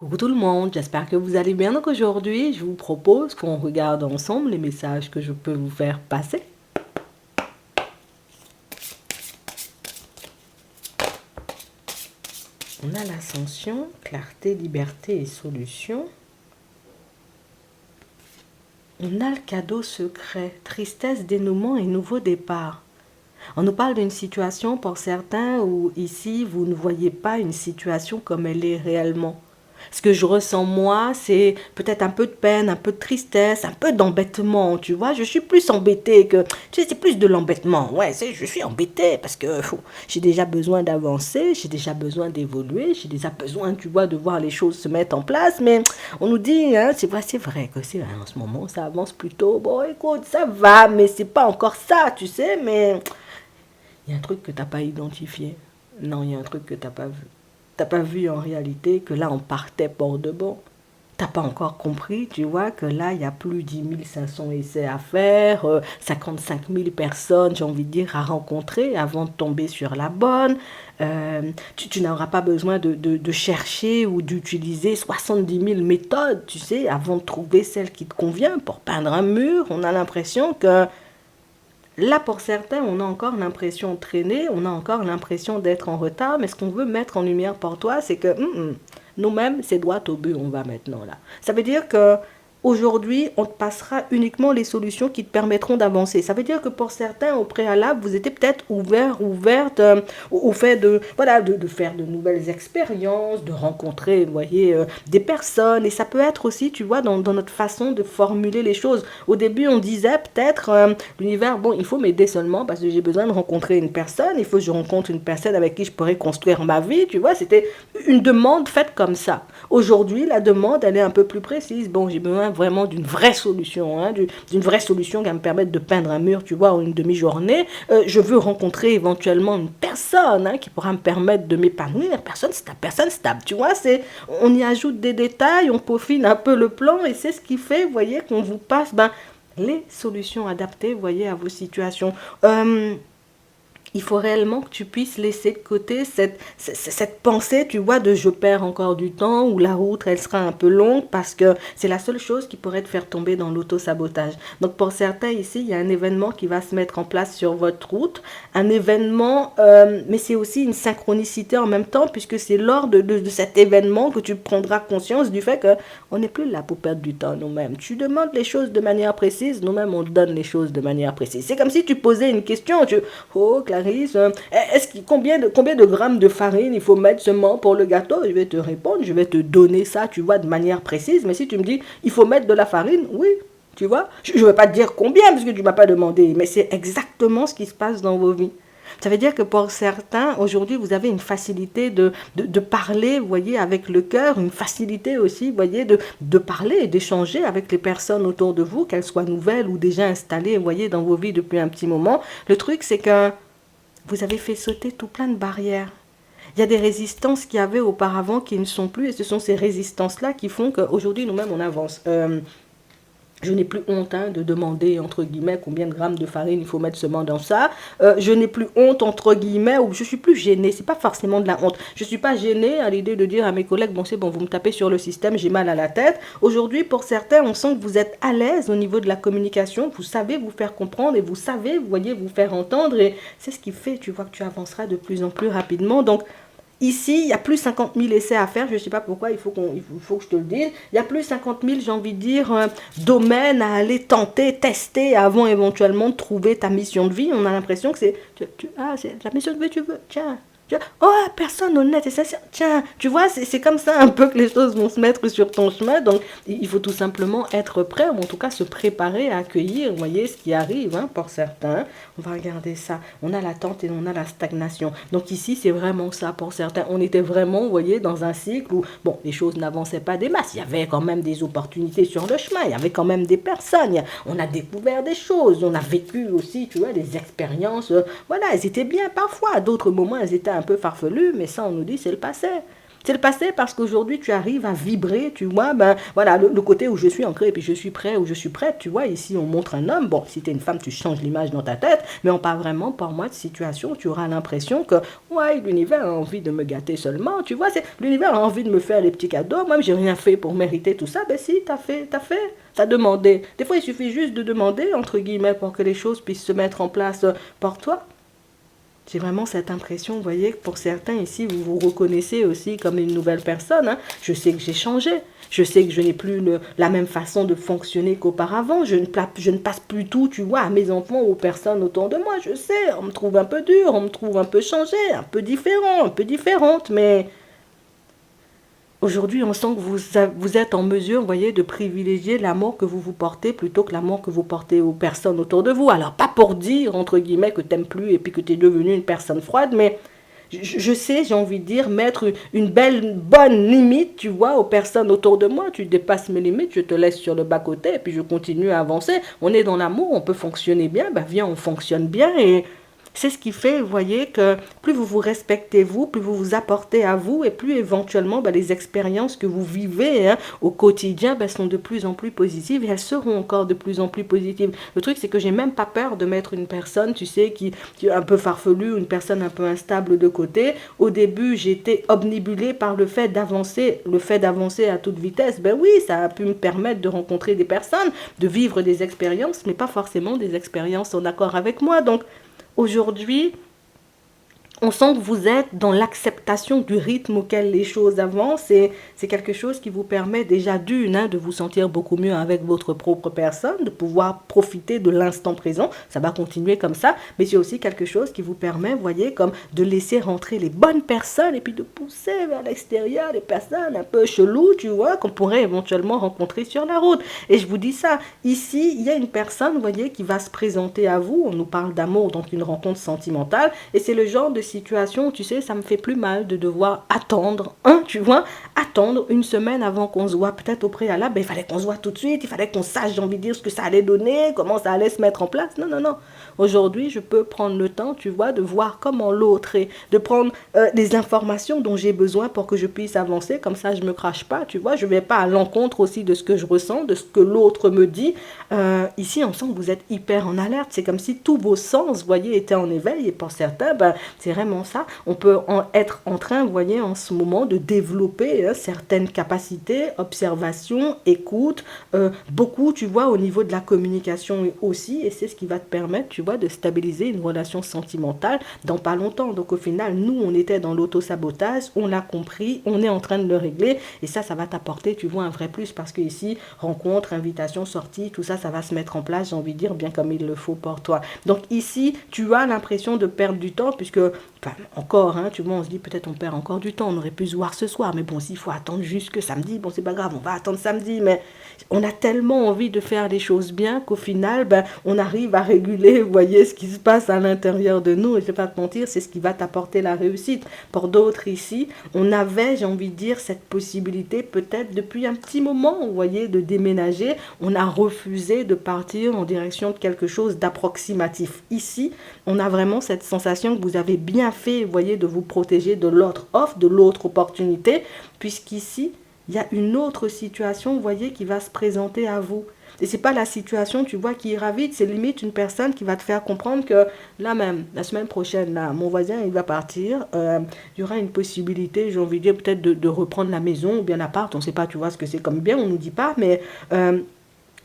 Coucou tout le monde, j'espère que vous allez bien. Donc aujourd'hui, je vous propose qu'on regarde ensemble les messages que je peux vous faire passer. On a l'ascension, clarté, liberté et solution. On a le cadeau secret, tristesse, dénouement et nouveau départ. On nous parle d'une situation pour certains où ici, vous ne voyez pas une situation comme elle est réellement. Ce que je ressens moi, c'est peut-être un peu de peine, un peu de tristesse, un peu d'embêtement, tu vois. Je suis plus embêtée que... Tu sais, c'est plus de l'embêtement. Ouais, je suis embêtée parce que j'ai déjà besoin d'avancer, j'ai déjà besoin d'évoluer, j'ai déjà besoin, tu vois, de voir les choses se mettre en place. Mais on nous dit, hein, c'est vrai que c'est en ce moment, ça avance plutôt. Bon, écoute, ça va, mais c'est pas encore ça, tu sais, mais il y a un truc que t'as pas identifié. Non, il y a un truc que t'as pas vu. T'as pas vu en réalité que là, on partait pour de bon. T'as pas encore compris, tu vois, que là, il y a plus de 10 500 essais à faire, 55 000 personnes, j'ai envie de dire, à rencontrer avant de tomber sur la bonne. Tu n'auras pas besoin de chercher ou d'utiliser 70 000 méthodes, tu sais, avant de trouver celle qui te convient pour peindre un mur. On a l'impression que là, pour certains, on a encore l'impression de traîner, on a encore l'impression d'être en retard, mais ce qu'on veut mettre en lumière pour toi, c'est que nous-mêmes, c'est droit au but, on va maintenant là. Ça veut dire que aujourd'hui, on te passera uniquement les solutions qui te permettront d'avancer. Ça veut dire que pour certains, au préalable, vous étiez peut-être ouverte au fait de, voilà, de faire de nouvelles expériences, de rencontrer, vous voyez, des personnes. Et ça peut être aussi, tu vois, dans notre façon de formuler les choses. Au début, on disait peut-être, l'univers, bon, il faut m'aider seulement parce que j'ai besoin de rencontrer une personne. Il faut que je rencontre une personne avec qui je pourrais construire ma vie, tu vois. C'était une demande faite comme ça. Aujourd'hui, la demande, elle est un peu plus précise. Bon, j'ai besoin vraiment d'une vraie solution, hein, d'une vraie solution qui va me permettre de peindre un mur, tu vois, en une demi-journée. Je veux rencontrer éventuellement une personne, hein, qui pourra me permettre de m'épanouir. Personne stable, tu vois. On y ajoute des détails, on peaufine un peu le plan et c'est ce qui fait, vous voyez, qu'on vous passe les solutions adaptées, vous voyez, à vos situations. Il faut réellement que tu puisses laisser de côté cette pensée, tu vois, de je perds encore du temps ou la route, elle sera un peu longue parce que c'est la seule chose qui pourrait te faire tomber dans l'auto-sabotage. Donc pour certains ici, il y a un événement qui va se mettre en place sur votre route, un événement, mais c'est aussi une synchronicité en même temps puisque c'est lors de cet événement que tu prendras conscience du fait que on n'est plus là pour perdre du temps nous-mêmes. Tu demandes les choses de manière précise, nous-mêmes on donne les choses de manière précise. C'est comme si tu posais une question, oh Clarisse, combien de grammes de farine il faut mettre seulement pour le gâteau? Je vais te répondre, je vais te donner ça, tu vois, de manière précise. Mais si tu me dis, il faut mettre de la farine, oui, tu vois. Je ne vais pas te dire combien parce que tu ne m'as pas demandé, mais c'est exactement ce qui se passe dans vos vies. Ça veut dire que pour certains, aujourd'hui, vous avez une facilité de parler, vous voyez, avec le cœur, une facilité aussi, vous voyez, de parler et d'échanger avec les personnes autour de vous, qu'elles soient nouvelles ou déjà installées, vous voyez, dans vos vies depuis un petit moment. Le truc, c'est que vous avez fait sauter tout plein de barrières. Il y a des résistances qu'il y avait auparavant qui ne sont plus, et ce sont ces résistances-là qui font qu'aujourd'hui, nous-mêmes, on avance. Je n'ai plus honte, hein, de demander, entre guillemets, combien de grammes de farine il faut mettre seulement dans ça. Je n'ai plus honte, entre guillemets, ou je suis plus gênée. C'est pas forcément de la honte. Je suis pas gênée à l'idée de dire à mes collègues, bon, c'est bon, vous me tapez sur le système, j'ai mal à la tête. Aujourd'hui, pour certains, on sent que vous êtes à l'aise au niveau de la communication. Vous savez vous faire comprendre et vous savez, vous voyez, vous faire entendre. Et c'est ce qui fait, tu vois, que tu avanceras de plus en plus rapidement. Donc, ici, il y a plus 50 000 essais à faire. Je ne sais pas pourquoi, il faut que je te le dise. Il y a plus 50 000, j'ai envie de dire, domaines à aller tenter, tester avant éventuellement de trouver ta mission de vie. On a l'impression que c'est... c'est la mission de vie, tu veux. Tiens. Oh, personne honnête et sincère. Tiens, tu vois, c'est comme ça un peu que les choses vont se mettre sur ton chemin. Donc, il faut tout simplement être prêt, ou en tout cas se préparer à accueillir, vous voyez, ce qui arrive, hein, pour certains. On va regarder ça. On a l'attente et on a la stagnation. Donc ici, c'est vraiment ça pour certains. On était vraiment, vous voyez, dans un cycle où, bon, les choses n'avançaient pas des masses. Il y avait quand même des opportunités sur le chemin. Il y avait quand même des personnes. On a découvert des choses. On a vécu aussi, tu vois, des expériences. Voilà, elles étaient bien parfois. À d'autres moments, elles étaient un peu farfelues. Mais ça, on nous dit, c'est le passé. C'est le passé parce qu'aujourd'hui, tu arrives à vibrer, tu vois, ben voilà, le côté où je suis ancré et puis je suis prêt, où je suis prête, tu vois, ici on montre un homme, bon, si t'es une femme, tu changes l'image dans ta tête, mais on parle vraiment, pour moi, de situation où tu auras l'impression que, ouais, l'univers a envie de me gâter seulement, tu vois, c'est l'univers a envie de me faire des petits cadeaux, moi, j'ai rien fait pour mériter tout ça, ben si, t'as demandé. Des fois, il suffit juste de demander, entre guillemets, pour que les choses puissent se mettre en place pour toi. J'ai vraiment cette impression, vous voyez, que pour certains ici, vous vous reconnaissez aussi comme une nouvelle personne. Hein. Je sais que j'ai changé. Je sais que je n'ai plus la même façon de fonctionner qu'auparavant. Je ne passe plus tout, tu vois, à mes enfants ou aux personnes autour de moi. Je sais, on me trouve un peu dur, on me trouve un peu changé, un peu différent, un peu différente, mais aujourd'hui, on sent que vous êtes en mesure, vous voyez, de privilégier l'amour que vous vous portez plutôt que l'amour que vous portez aux personnes autour de vous. Alors, pas pour dire, entre guillemets, que t'aimes plus et puis que tu es devenu une personne froide, mais je sais, j'ai envie de dire, mettre une belle, bonne limite, tu vois, aux personnes autour de moi. Tu dépasses mes limites, je te laisse sur le bas-côté et puis je continue à avancer. On est dans l'amour, on peut fonctionner bien, ben viens, on fonctionne bien et c'est ce qui fait, vous voyez, que plus vous vous respectez vous, plus vous vous apportez à vous et plus éventuellement ben, les expériences que vous vivez hein, au quotidien ben, sont de plus en plus positives et elles seront encore de plus en plus positives. Le truc, c'est que j'ai même pas peur de mettre une personne, tu sais, qui est un peu farfelue, une personne un peu instable de côté. Au début, j'étais obnubilée par le fait d'avancer à toute vitesse. Ben oui, ça a pu me permettre de rencontrer des personnes, de vivre des expériences, mais pas forcément des expériences en accord avec moi. Donc, aujourd'hui, on sent que vous êtes dans l'acceptation du rythme auquel les choses avancent et c'est quelque chose qui vous permet déjà de vous sentir beaucoup mieux avec votre propre personne, de pouvoir profiter de l'instant présent, ça va continuer comme ça, mais c'est aussi quelque chose qui vous permet, vous voyez, comme de laisser rentrer les bonnes personnes et puis de pousser vers l'extérieur les personnes un peu cheloues, tu vois, qu'on pourrait éventuellement rencontrer sur la route. Et je vous dis ça, ici, il y a une personne, vous voyez, qui va se présenter à vous, on nous parle d'amour, donc une rencontre sentimentale, et c'est le genre de situation, tu sais, ça me fait plus mal de devoir attendre, tu vois, attendre une semaine avant qu'on se voit, peut-être au préalable, ben, il fallait qu'on se voit tout de suite, il fallait qu'on sache, j'ai envie de dire, ce que ça allait donner, comment ça allait se mettre en place. Non, non, non. Aujourd'hui, je peux prendre le temps, tu vois, de voir comment l'autre est, de prendre les informations dont j'ai besoin pour que je puisse avancer, comme ça je me crache pas, tu vois, je vais pas à l'encontre aussi de ce que je ressens, de ce que l'autre me dit. Ici, on sent que vous êtes hyper en alerte, c'est comme si tous vos sens, vous voyez, étaient en éveil, et pour certains, ben, c'est vraiment ça. On peut être en train, vous voyez, en ce moment, de développer certaines capacités, observation, écoute, beaucoup, tu vois, au niveau de la communication aussi, et c'est ce qui va te permettre, tu vois, de stabiliser une relation sentimentale dans pas longtemps. Donc au final, nous, on était dans l'auto-sabotage, on l'a compris, on est en train de le régler, et ça va t'apporter, tu vois, un vrai plus, parce que ici, rencontre, invitation, sortie, tout ça, ça va se mettre en place, j'ai envie de dire, bien comme il le faut pour toi. Donc ici, tu as l'impression de perdre du temps, puisque enfin, encore, tu vois, on se dit peut-être on perd encore du temps, on aurait pu se voir ce soir, mais bon, s'il faut attendre jusque samedi, bon, c'est pas grave, on va attendre samedi, mais on a tellement envie de faire les choses bien qu'au final, ben, on arrive à réguler, vous voyez, ce qui se passe à l'intérieur de nous, et je vais pas te mentir, c'est ce qui va t'apporter la réussite. Pour d'autres ici, on avait, j'ai envie de dire, cette possibilité peut-être depuis un petit moment, vous voyez, de déménager, on a refusé de partir en direction de quelque chose d'approximatif. Ici, on a vraiment cette sensation que vous avez bien fait, vous voyez, de vous protéger de l'autre offre, de l'autre opportunité, puisqu'ici, il y a une autre situation, vous voyez, qui va se présenter à vous. Et c'est pas la situation, tu vois, qui ira vite, c'est limite une personne qui va te faire comprendre que là même, la semaine prochaine, là, mon voisin, il va partir, il y aura une possibilité, j'ai envie de dire, peut-être de reprendre la maison ou bien l'appart, on ne sait pas, tu vois, ce que c'est comme bien, on ne nous dit pas, mais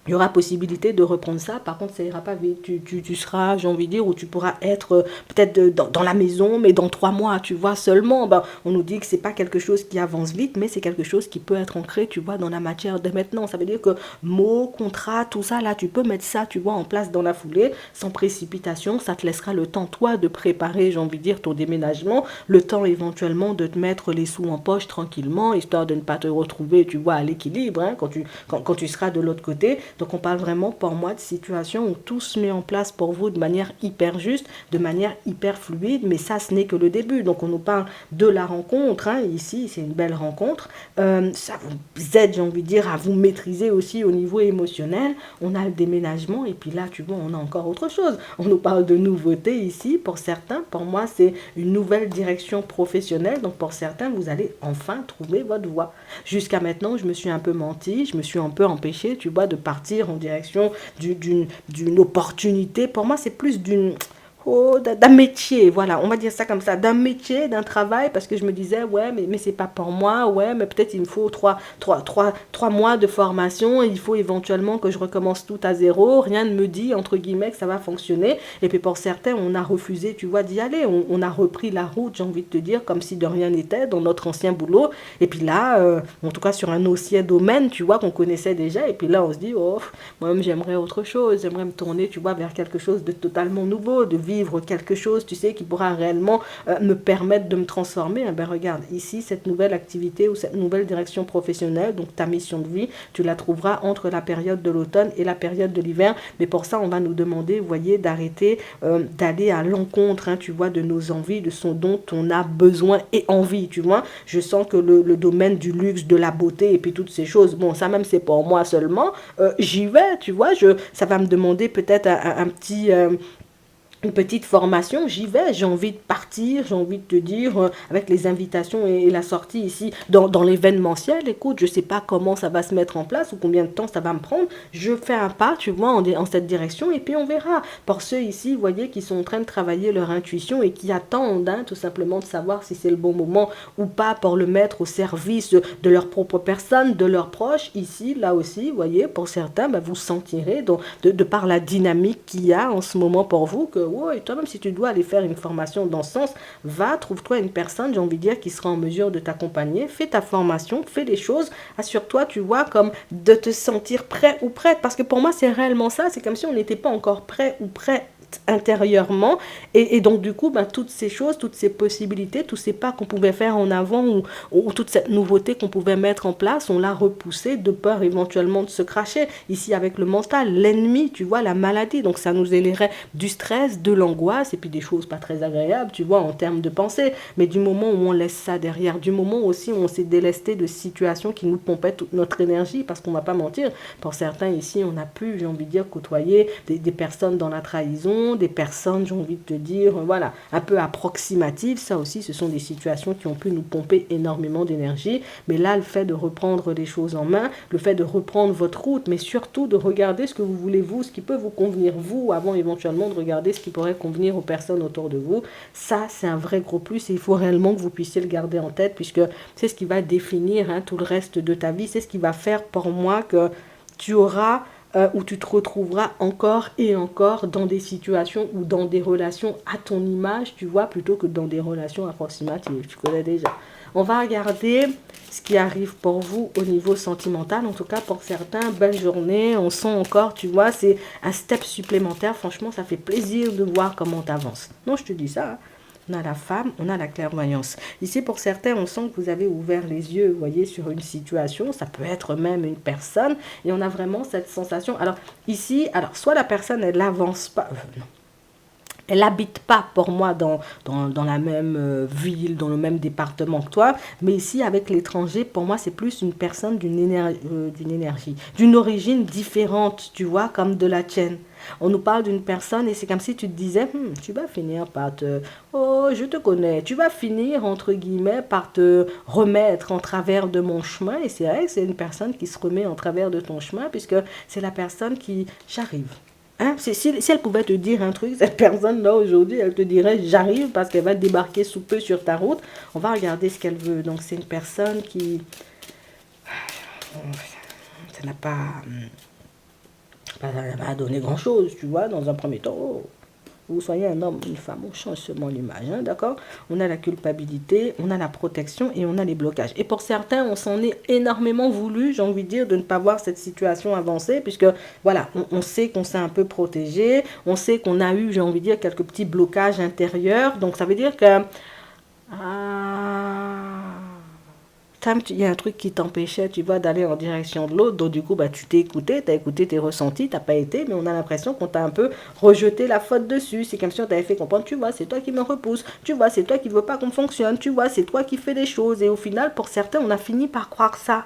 il y aura possibilité de reprendre ça. Par contre, ça ira pas vite. Tu seras, j'ai envie de dire, où tu pourras être peut-être dans la maison, mais dans 3 mois, tu vois, seulement. Ben, on nous dit que c'est pas quelque chose qui avance vite, mais c'est quelque chose qui peut être ancré, tu vois, dans la matière de maintenant. Ça veut dire que mots, contrats, tout ça, là, tu peux mettre ça, tu vois, en place dans la foulée, sans précipitation. Ça te laissera le temps, toi, de préparer, j'ai envie de dire, ton déménagement. Le temps, éventuellement, de te mettre les sous en poche tranquillement, histoire de ne pas te retrouver, tu vois, à l'équilibre, quand tu seras de l'autre côté. Donc on parle vraiment pour moi de situations où tout se met en place pour vous de manière hyper juste, de manière hyper fluide, mais ça ce n'est que le début. Donc on nous parle de la rencontre, hein, ici c'est une belle rencontre. Ça vous aide, j'ai envie de dire, à vous maîtriser aussi au niveau émotionnel. On a le déménagement et puis là tu vois on a encore autre chose. On nous parle de nouveautés ici pour certains. Pour moi c'est une nouvelle direction professionnelle. Donc pour certains vous allez enfin trouver votre voie. Jusqu'à maintenant je me suis un peu menti, je me suis un peu empêché, tu vois, de partir en direction d'une opportunité. Pour moi c'est plus d'un métier, voilà, on va dire ça comme ça, d'un métier, d'un travail, parce que je me disais, ouais, mais c'est pas pour moi, ouais, mais peut-être il me faut trois mois de formation, et il faut éventuellement que je recommence tout à zéro, rien ne me dit, entre guillemets, que ça va fonctionner, et puis pour certains, on a refusé, tu vois, d'y aller, on a repris la route, j'ai envie de te dire, comme si de rien n'était, dans notre ancien boulot, et puis là, en tout cas sur un ancien domaine, tu vois, qu'on connaissait déjà, et puis là, on se dit, oh, moi-même, j'aimerais autre chose, j'aimerais me tourner, tu vois, vers quelque chose de totalement nouveau, de vivre quelque chose, tu sais, qui pourra réellement me permettre de me transformer. Eh ben, regarde, ici, cette nouvelle activité ou cette nouvelle direction professionnelle, donc ta mission de vie, tu la trouveras entre la période de l'automne et la période de l'hiver. Mais pour ça, on va nous demander, vous voyez, d'arrêter d'aller à l'encontre, hein, tu vois, de nos envies, de ce dont on a besoin et envie, tu vois. Je sens que le domaine du luxe, de la beauté et puis toutes ces choses, bon, ça même, c'est pour moi seulement. J'y vais, tu vois, ça va me demander peut-être un petit... une petite formation, j'y vais, j'ai envie de partir, j'ai envie de te dire, avec les invitations et la sortie ici dans l'événementiel, écoute, je sais pas comment ça va se mettre en place ou combien de temps ça va me prendre, je fais un pas, tu vois, en cette direction et puis on verra. Pour ceux ici, vous voyez, qui sont en train de travailler leur intuition et qui attendent, hein, tout simplement de savoir si c'est le bon moment ou pas pour le mettre au service de leur propre personne, de leurs proches, ici, là aussi, vous voyez, pour certains, bah, vous sentirez de par la dynamique qu'il y a en ce moment pour vous que et toi-même, si tu dois aller faire une formation dans ce sens, va, trouve-toi une personne, j'ai envie de dire, qui sera en mesure de t'accompagner. Fais ta formation, fais les choses. Assure-toi, tu vois, comme de te sentir prêt ou prête. Parce que pour moi, c'est réellement ça. C'est comme si on n'était pas encore prêt ou prêt intérieurement et donc du coup toutes ces choses, toutes ces possibilités, tous ces pas qu'on pouvait faire en avant ou toute cette nouveauté qu'on pouvait mettre en place, on l'a repoussé de peur éventuellement de se cracher. Ici avec le mental, l'ennemi, tu vois, la maladie, donc ça nous éleverait du stress, de l'angoisse et puis des choses pas très agréables, tu vois, en termes de pensée. Mais du moment où on laisse ça derrière, du moment aussi où on s'est délesté de situations qui nous pompaient toute notre énergie, parce qu'on va pas mentir, pour certains ici on a pu, j'ai envie de dire, côtoyer des personnes dans la trahison, des personnes, j'ai envie de te dire, voilà, un peu approximatives. Ça aussi, ce sont des situations qui ont pu nous pomper énormément d'énergie. Mais là, le fait de reprendre les choses en main, le fait de reprendre votre route, mais surtout de regarder ce que vous voulez vous, ce qui peut vous convenir vous, avant éventuellement de regarder ce qui pourrait convenir aux personnes autour de vous, ça, c'est un vrai gros plus et il faut réellement que vous puissiez le garder en tête puisque c'est ce qui va définir, hein, tout le reste de ta vie. C'est ce qui va faire pour moi que tu auras où tu te retrouveras encore et encore dans des situations ou dans des relations à ton image, tu vois, plutôt que dans des relations approximatives. Tu connais déjà. On va regarder ce qui arrive pour vous au niveau sentimental. En tout cas, pour certains, belle journée. On sent encore, tu vois, c'est un step supplémentaire. Franchement, ça fait plaisir de voir comment tu avances. Non, je te dis ça, hein. On a la femme, on a la clairvoyance. Ici, pour certains, on sent que vous avez ouvert les yeux, vous voyez, sur une situation. Ça peut être même une personne. Et on a vraiment cette sensation. Alors, ici, soit la personne, elle n'avance pas. Non. Elle n'habite pas pour moi dans la même ville, dans le même département que toi. Mais ici, avec l'étranger, pour moi, c'est plus une personne d'une origine différente, tu vois, comme de la tienne. On nous parle d'une personne et c'est comme si tu te disais, tu vas finir par te... Oh, je te connais. Tu vas finir, entre guillemets, par te remettre en travers de mon chemin. Et c'est vrai que c'est une personne qui se remet en travers de ton chemin puisque c'est la personne qui... J'arrive. Hein? Si elle pouvait te dire un truc, cette personne-là, aujourd'hui, elle te dirait j'arrive parce qu'elle va débarquer sous peu sur ta route. On va regarder ce qu'elle veut. Donc, c'est une personne qui... Ça n'a pas donné grand-chose, tu vois, dans un premier temps. Oh, vous soyez un homme, une femme, on change seulement l'image, hein, d'accord? On a la culpabilité, on a la protection et on a les blocages. Et pour certains, on s'en est énormément voulu, j'ai envie de dire, de ne pas voir cette situation avancer, puisque, voilà, on sait qu'on s'est un peu protégé, on sait qu'on a eu, j'ai envie de dire, quelques petits blocages intérieurs. Donc, ça veut dire que... il y a un truc qui t'empêchait, tu vois, d'aller en direction de l'autre. Donc, du coup, bah, tu t'es écouté, tu as écouté tes ressentis, t'as pas été, mais on a l'impression qu'on t'a un peu rejeté la faute dessus. C'est comme si on t'avait fait comprendre, tu vois, c'est toi qui me repousse, tu vois, c'est toi qui veux pas qu'on fonctionne, tu vois, c'est toi qui fais des choses. Et au final, pour certains, on a fini par croire ça.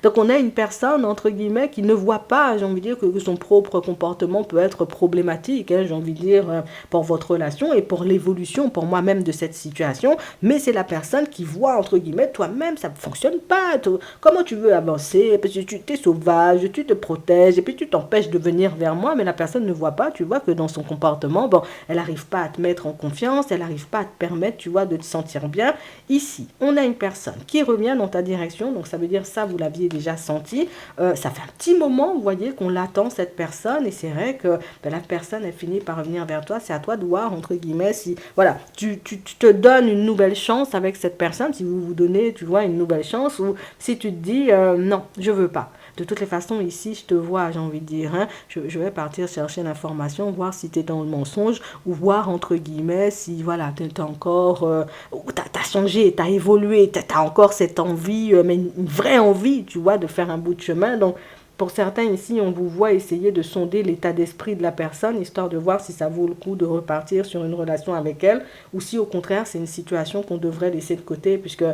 Donc on a une personne, entre guillemets, qui ne voit pas, j'ai envie de dire, que son propre comportement peut être problématique, hein, j'ai envie de dire, pour votre relation et pour l'évolution, pour moi-même, de cette situation. Mais c'est la personne qui voit, entre guillemets, toi-même, ça ne fonctionne pas. Comment tu veux avancer? Parce que tu es sauvage, tu te protèges, et puis tu t'empêches de venir vers moi, mais la personne ne voit pas, tu vois, que dans son comportement, bon, elle n'arrive pas à te mettre en confiance, elle n'arrive pas à te permettre, tu vois, de te sentir bien. Ici, on a une personne qui revient dans ta direction, donc ça veut dire ça, vous l'aviez déjà senti. Ça fait un petit moment, vous voyez, qu'on l'attend, cette personne, et c'est vrai que ben, la personne, elle finit par revenir vers toi. C'est à toi de voir, entre guillemets, si, voilà, tu te donnes une nouvelle chance avec cette personne, si vous vous donnez, tu vois, une nouvelle chance, ou si tu te dis, non, je veux pas. De toutes les façons, ici, je te vois, j'ai envie de dire, hein, je vais partir chercher l'information, voir si tu es dans le mensonge, ou voir, entre guillemets, si, voilà, tu es encore, tu as changé, tu as évolué, tu as encore cette envie, mais une vraie envie, tu vois, de faire un bout de chemin. Donc, pour certains ici, on vous voit essayer de sonder l'état d'esprit de la personne, histoire de voir si ça vaut le coup de repartir sur une relation avec elle, ou si au contraire, c'est une situation qu'on devrait laisser de côté, puisque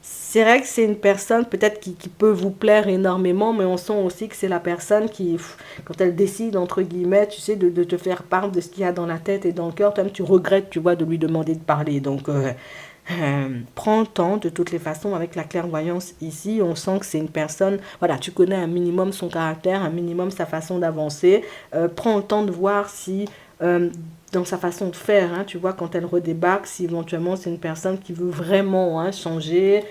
c'est vrai que c'est une personne peut-être qui peut vous plaire énormément, mais on sent aussi que c'est la personne qui, quand elle décide, entre guillemets, tu sais, de te faire part de ce qu'il y a dans la tête et dans le cœur, toi-même tu regrettes, tu vois, de lui demander de parler. Donc, prends le temps, de toutes les façons, avec la clairvoyance ici, on sent que c'est une personne, voilà, tu connais un minimum son caractère, un minimum sa façon d'avancer. Prends le temps de voir si, dans sa façon de faire, hein, tu vois, quand elle redébarque, si éventuellement c'est une personne qui veut vraiment, hein, changer,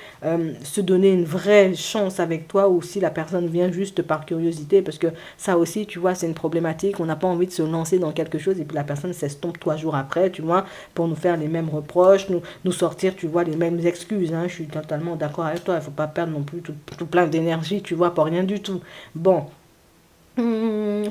se donner une vraie chance avec toi, ou si la personne vient juste par curiosité, parce que ça aussi, tu vois, c'est une problématique, on n'a pas envie de se lancer dans quelque chose, et puis la personne s'estompe 3 jours après, tu vois, pour nous faire les mêmes reproches, nous sortir, tu vois, les mêmes excuses, hein. Je suis totalement d'accord avec toi, il ne faut pas perdre non plus tout plein d'énergie, tu vois, pour rien du tout. Bon,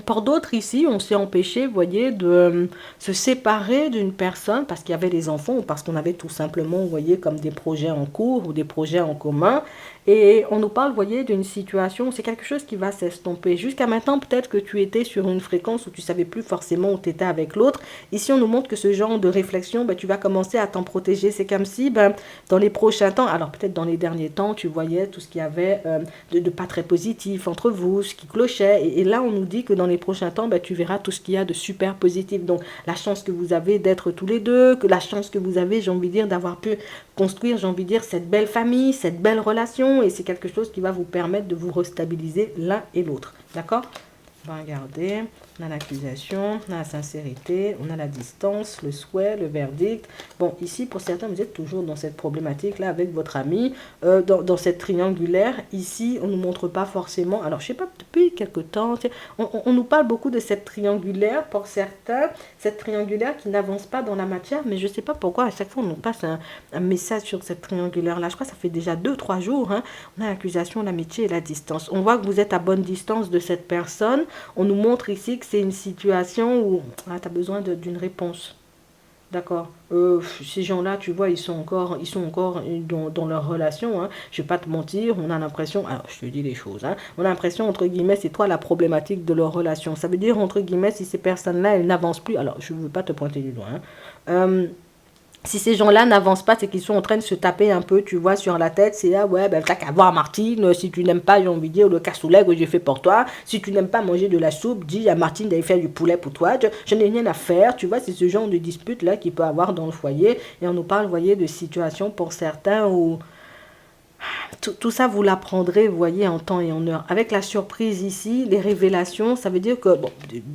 pour d'autres ici, on s'est empêché, vous voyez, de se séparer d'une personne parce qu'il y avait des enfants, ou parce qu'on avait tout simplement, vous voyez, comme des projets en cours ou des projets en commun. Et on nous parle, vous voyez, d'une situation, c'est quelque chose qui va s'estomper. Jusqu'à maintenant, peut-être que tu étais sur une fréquence où tu savais plus forcément où tu étais avec l'autre. Ici, on nous montre que ce genre de réflexion, ben, tu vas commencer à t'en protéger. C'est comme si, ben, dans les prochains temps, alors peut-être dans les derniers temps, tu voyais tout ce qu'il y avait de pas très positif entre vous, ce qui clochait. Et là, on nous dit que dans les prochains temps, ben, tu verras tout ce qu'il y a de super positif. Donc, la chance que vous avez d'être tous les deux, que la chance que vous avez, j'ai envie de dire, d'avoir pu construire, j'ai envie de dire, cette belle famille, cette belle relation. Et c'est quelque chose qui va vous permettre de vous restabiliser l'un et l'autre. D'accord? On va regarder. On a l'accusation, on a la sincérité, on a la distance, le souhait, le verdict. Bon, ici, pour certains, vous êtes toujours dans cette problématique-là avec votre ami, dans cette triangulaire. Ici, on ne nous montre pas forcément... Alors, je sais pas, depuis quelque temps, on nous parle beaucoup de cette triangulaire, pour certains, cette triangulaire qui n'avance pas dans la matière, mais je ne sais pas pourquoi, à chaque fois, on nous passe un message sur cette triangulaire-là. Je crois que ça fait déjà 2-3 jours. Hein. On a l'accusation, l'amitié et la distance. On voit que vous êtes à bonne distance de cette personne. On nous montre ici que c'est une situation où tu as besoin d'une réponse. D'accord. Ces gens-là, tu vois, ils sont encore dans leur relation. Hein. Je ne vais pas te mentir, on a l'impression, alors je te dis les choses, hein, on a l'impression, entre guillemets, c'est toi la problématique de leur relation. Ça veut dire, entre guillemets, si ces personnes-là, elles n'avancent plus, alors je ne veux pas te pointer du doigt, hein, si ces gens-là n'avancent pas, c'est qu'ils sont en train de se taper un peu, tu vois, sur la tête. C'est là, ouais, ben, t'as qu'à voir Martine. Si tu n'aimes pas, j'ai envie de dire, le cassoulet que j'ai fait pour toi. Si tu n'aimes pas manger de la soupe, dis à Martine d'aller faire du poulet pour toi. Je n'ai rien à faire, tu vois. C'est ce genre de dispute-là qu'il peut avoir dans le foyer. Et on nous parle, vous voyez, de situations pour certains où tout ça, vous l'apprendrez, vous voyez, en temps et en heure. Avec la surprise ici, les révélations, ça veut dire que, bon,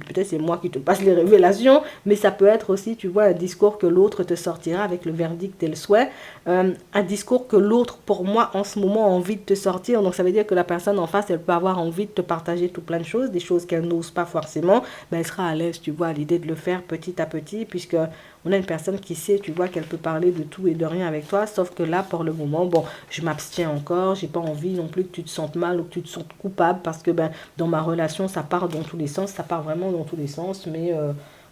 peut-être c'est moi qui te passe les révélations, mais ça peut être aussi, tu vois, un discours que l'autre te sortira avec le verdict et le souhait. Un discours que l'autre, pour moi, en ce moment, a envie de te sortir. Donc, ça veut dire que la personne en face, elle peut avoir envie de te partager tout plein de choses, des choses qu'elle n'ose pas forcément, mais elle sera à l'aise, tu vois, à l'idée de le faire petit à petit, puisque on a une personne qui sait, tu vois, qu'elle peut parler de tout et de rien avec toi, sauf que là, pour le moment, bon, je m'abstiens encore, j'ai pas envie non plus que tu te sentes mal ou que tu te sentes coupable, parce que ben, dans ma relation, ça part dans tous les sens, ça part vraiment dans tous les sens, mais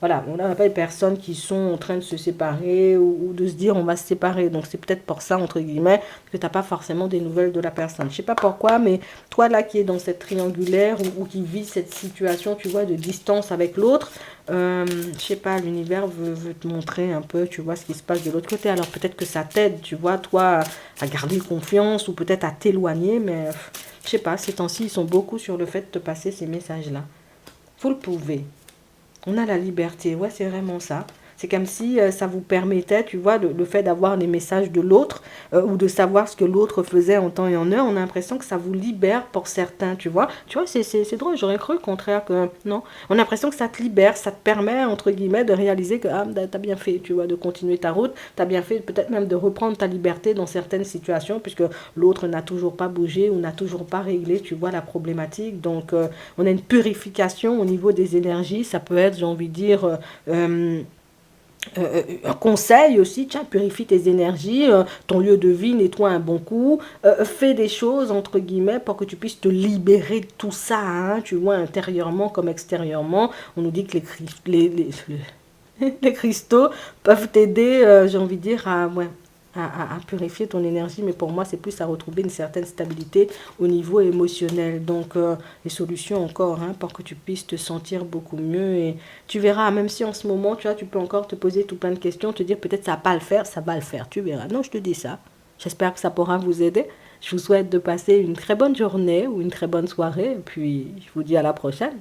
voilà, on n'a pas des personnes qui sont en train de se séparer ou de se dire on va se séparer. Donc c'est peut-être pour ça, entre guillemets, que tu n'as pas forcément des nouvelles de la personne. Je sais pas pourquoi, mais toi là qui es dans cette triangulaire ou qui vit cette situation, tu vois, de distance avec l'autre, je sais pas, l'univers veut te montrer un peu, tu vois, ce qui se passe de l'autre côté. Alors peut-être que ça t'aide, tu vois, toi, à garder confiance ou peut-être à t'éloigner, mais je sais pas, ces temps-ci, ils sont beaucoup sur le fait de te passer ces messages-là. Vous le pouvez. On a la liberté, ouais, c'est vraiment ça. C'est comme si ça vous permettait, tu vois, le fait d'avoir les messages de l'autre ou de savoir ce que l'autre faisait en temps et en heure. On a l'impression que ça vous libère pour certains, tu vois. Tu vois, c'est drôle, j'aurais cru le contraire que non. On a l'impression que ça te libère, ça te permet, entre guillemets, de réaliser que ah, t'as bien fait, tu vois, de continuer ta route. T'as bien fait peut-être même de reprendre ta liberté dans certaines situations puisque l'autre n'a toujours pas bougé ou n'a toujours pas réglé, tu vois, la problématique. Donc, on a une purification au niveau des énergies. Ça peut être, j'ai envie de dire, un conseil aussi, tiens, purifie tes énergies, ton lieu de vie, nettoie un bon coup, fais des choses, entre guillemets, pour que tu puisses te libérer de tout ça, hein, tu vois, intérieurement comme extérieurement. On nous dit que les cristaux peuvent t'aider, j'ai envie de dire, ouais, à purifier ton énergie, mais pour moi, c'est plus à retrouver une certaine stabilité au niveau émotionnel. Donc, les solutions encore, hein, pour que tu puisses te sentir beaucoup mieux. Et tu verras, même si en ce moment, tu vois, tu peux encore te poser tout plein de questions, te dire peut-être ça va pas le faire, ça va le faire, tu verras. Non, je te dis ça. J'espère que ça pourra vous aider. Je vous souhaite de passer une très bonne journée ou une très bonne soirée. Et puis, je vous dis à la prochaine.